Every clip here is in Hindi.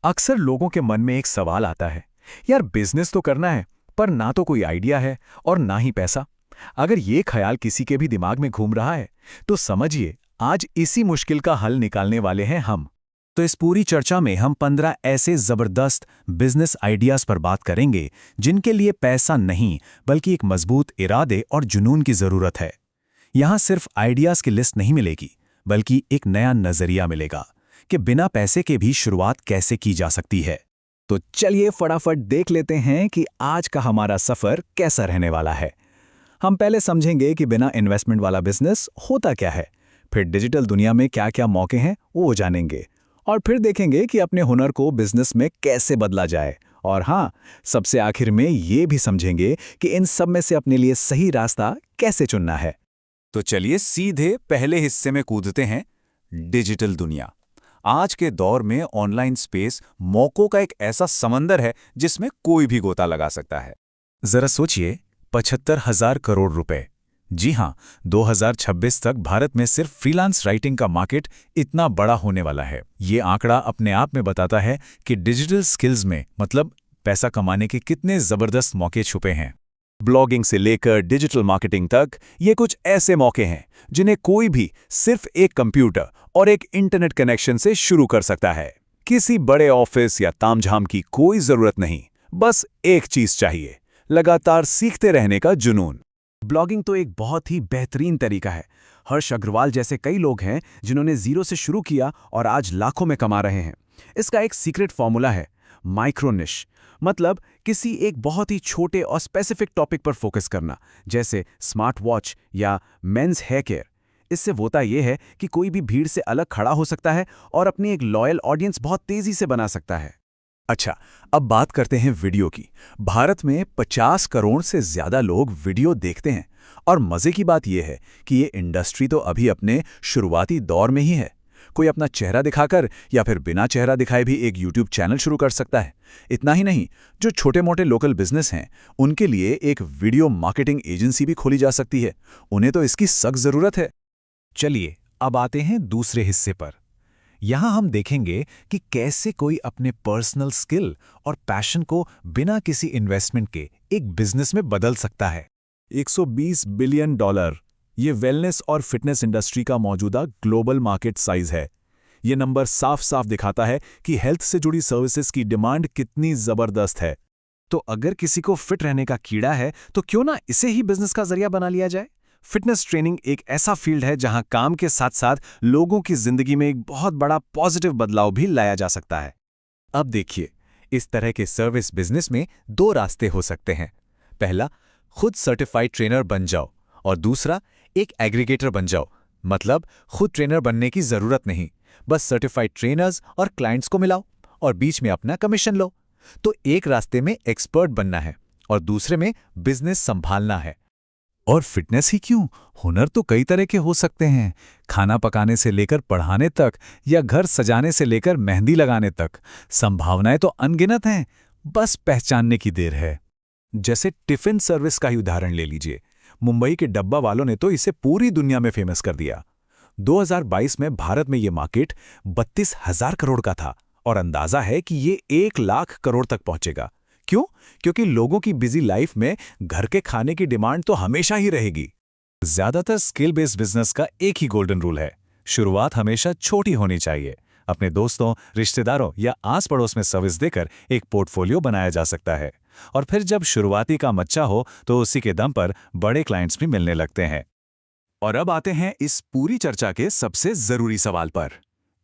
अक्सर लोगों के मन में एक सवाल आता है, यार बिजनेस तो करना है, पर ना तो कोई आइडिया है और ना ही पैसा। अगर ये ख्याल किसी के भी दिमाग में घूम रहा है, तो समझिए आज इसी मुश्किल का हल निकालने वाले हैं हम। तो इस पूरी चर्चा में हम 15 ऐसे जबरदस्त बिजनेस आइडियाज पर बात करेंगे जिनके लिए पैसा नहीं बल्कि एक मजबूत इरादे और जुनून की जरूरत है। यहाँ सिर्फ आइडियाज की लिस्ट नहीं मिलेगी, बल्कि एक नया नजरिया मिलेगा कि बिना पैसे के भी शुरुआत कैसे की जा सकती है। तो चलिए फटाफट देख लेते हैं कि आज का हमारा सफर कैसा रहने वाला है। हम पहले समझेंगे कि बिना इन्वेस्टमेंट वाला बिजनेस होता क्या है, फिर डिजिटल दुनिया में क्या क्या मौके हैं वो जानेंगे, और फिर देखेंगे कि अपने हुनर को बिजनेस में कैसे बदला जाए। और हाँ, सबसे आखिर में ये भी समझेंगे कि इन सब में से अपने लिए सही रास्ता कैसे चुनना है। तो चलिए सीधे पहले हिस्से में कूदते हैं, डिजिटल दुनिया। आज के दौर में ऑनलाइन स्पेस मौकों का एक ऐसा समंदर है जिसमें कोई भी गोता लगा सकता है। जरा सोचिए, 75,000 करोड़ रुपए। जी हाँ, 2026 तक भारत में सिर्फ फ्रीलांस राइटिंग का मार्केट इतना बड़ा होने वाला है। ये आंकड़ा अपने आप में बताता है कि डिजिटल स्किल्स में मतलब पैसा कमाने के कितने जबरदस्त मौके छुपे हैं। ब्लॉगिंग से लेकर डिजिटल मार्केटिंग तक ये कुछ ऐसे मौके हैं जिन्हें कोई भी सिर्फ एक कंप्यूटर और एक इंटरनेट कनेक्शन से शुरू कर सकता है। किसी बड़े ऑफिस या तामझाम की कोई जरूरत नहीं, बस एक चीज चाहिए, लगातार सीखते रहने का जुनून। ब्लॉगिंग तो एक बहुत ही बेहतरीन तरीका है। हर्ष अग्रवाल जैसे कई लोग हैं जिन्होंने जीरो से शुरू किया और आज लाखों में कमा रहे हैं। इसका एक सीक्रेट फॉर्मूला है, माइक्रो निश, मतलब किसी एक बहुत ही छोटे और स्पेसिफिक टॉपिक पर फोकस करना, जैसे स्मार्ट वॉच या मेंस हेयर केयर। इससे होता यह है कि कोई भी भीड़ से अलग खड़ा हो सकता है और अपनी एक लॉयल ऑडियंस बहुत तेजी से बना सकता है। अच्छा, अब बात करते हैं वीडियो की। भारत में 50 करोड़ से ज्यादा लोग वीडियो देखते हैं, और मजे की बात यह है कि ये इंडस्ट्री तो अभी अपने शुरुआती दौर में ही है। कोई अपना चेहरा दिखाकर या फिर बिना चेहरा दिखाए भी एक यूट्यूब चैनल शुरू कर सकता है। इतना ही नहीं, जो छोटे मोटे लोकल बिजनेस हैं उनके लिए एक वीडियो मार्केटिंग एजेंसी भी खोली जा सकती है। उन्हें तो इसकी सख्त जरूरत है। चलिए अब आते हैं दूसरे हिस्से पर। यहां हम देखेंगे कि कैसे कोई अपने पर्सनल स्किल और पैशन को बिना किसी इन्वेस्टमेंट के एक बिजनेस में बदल सकता है। $120 बिलियन, ये वेलनेस और फिटनेस इंडस्ट्री का मौजूदा ग्लोबल मार्केट साइज है। ये नंबर साफ साफ दिखाता है कि हेल्थ से जुड़ी सर्विसेज की डिमांड कितनी जबरदस्त है। तो अगर किसी को फिट रहने का कीड़ा है तो क्यों ना इसे ही बिजनेस का जरिया बना लिया जाए। फिटनेस ट्रेनिंग एक ऐसा फील्ड है जहां काम के साथ साथ लोगों की जिंदगी में एक बहुत बड़ा पॉजिटिव बदलाव भी लाया जा सकता है। अब देखिए, इस तरह के सर्विस बिजनेस में दो रास्ते हो सकते हैं। पहला, खुद सर्टिफाइड ट्रेनर बन जाओ, और दूसरा, एक एग्रीगेटर बन जाओ। मतलब खुद ट्रेनर बनने की जरूरत नहीं, बस सर्टिफाइड ट्रेनर्स और क्लाइंट्स को मिलाओ और बीच में अपना कमीशन लो। तो एक रास्ते में एक्सपर्ट बनना है और दूसरे में बिजनेस संभालना है। और फिटनेस ही क्यों, हुनर तो कई तरह के हो सकते हैं। खाना पकाने से लेकर पढ़ाने तक, या घर सजाने से लेकर मेहंदी लगाने तक, संभावनाएं तो अनगिनत हैं, बस पहचानने की देर है। जैसे टिफिन सर्विस का ही उदाहरण ले लीजिए। मुंबई के डब्बा वालों ने तो इसे पूरी दुनिया में फेमस कर दिया। 2022 में भारत में ये मार्केट 32,000 करोड़ का था, और अंदाजा है कि ये 1 लाख करोड़ तक पहुंचेगा। क्यों? क्योंकि लोगों की बिजी लाइफ में घर के खाने की डिमांड तो हमेशा ही रहेगी। ज्यादातर स्किल बेस्ड बिजनेस का एक ही गोल्डन रूल है, शुरुआत हमेशा छोटी होनी चाहिए। अपने दोस्तों, रिश्तेदारों या आस पड़ोस में सर्विस देकर एक पोर्टफोलियो बनाया जा सकता है, और फिर जब शुरुआती काम अच्छा हो तो उसी के दम पर बड़े क्लाइंट्स भी मिलने लगते हैं। और अब आते हैं इस पूरी चर्चा के सबसे जरूरी सवाल पर।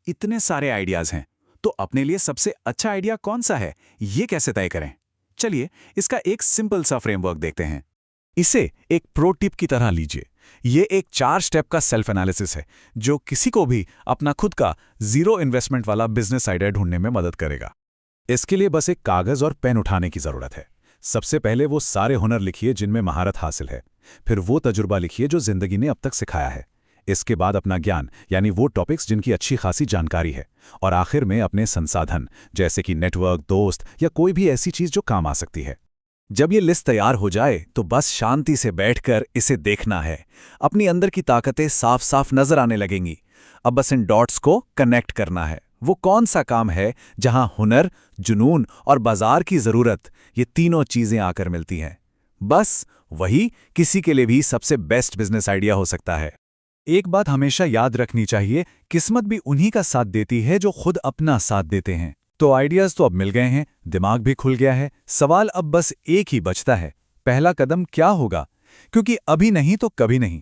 इतने सारे आइडियाज हैं, तो अपने लिए सबसे अच्छा आइडिया कौन सा है, ये कैसे तय करें? चलिए इसका एक सिंपल सा फ्रेमवर्क देखते हैं। इसे एक प्रो टिप की तरह लीजिए। ये एक 4 स्टेप का सेल्फ एनालिसिस है जो किसी को भी अपना खुद का जीरो इन्वेस्टमेंट वाला बिजनेस आइडिया ढूंढने में मदद करेगा। इसके लिए बस एक कागज और पेन उठाने की जरूरत है। सबसे पहले वो सारे हुनर लिखिए जिनमें महारत हासिल है। फिर वो तजुर्बा लिखिए जो जिंदगी ने अब तक सिखाया है। इसके बाद अपना ज्ञान, यानी वो टॉपिक्स जिनकी अच्छी खासी जानकारी है। और आखिर में अपने संसाधन, जैसे कि नेटवर्क, दोस्त या कोई भी ऐसी चीज जो काम आ सकती है। जब ये लिस्ट तैयार हो जाए तो बस शांति से बैठकर इसे देखना है। अपनी अंदर की ताकतें साफ साफ नजर आने लगेंगी। अब बस इन डॉट्स को कनेक्ट करना है। वो कौन सा काम है जहां हुनर, जुनून और बाजार की जरूरत, ये तीनों चीजें आकर मिलती हैं? बस वही किसी के लिए भी सबसे बेस्ट बिजनेस आइडिया हो सकता है। एक बात हमेशा याद रखनी चाहिए, किस्मत भी उन्हीं का साथ देती है जो खुद अपना साथ देते हैं। तो आइडियाज तो अब मिल गए हैं, दिमाग भी खुल गया है, सवाल अब बस एक ही बचता है, पहला कदम क्या होगा? क्योंकि अभी नहीं तो कभी नहीं।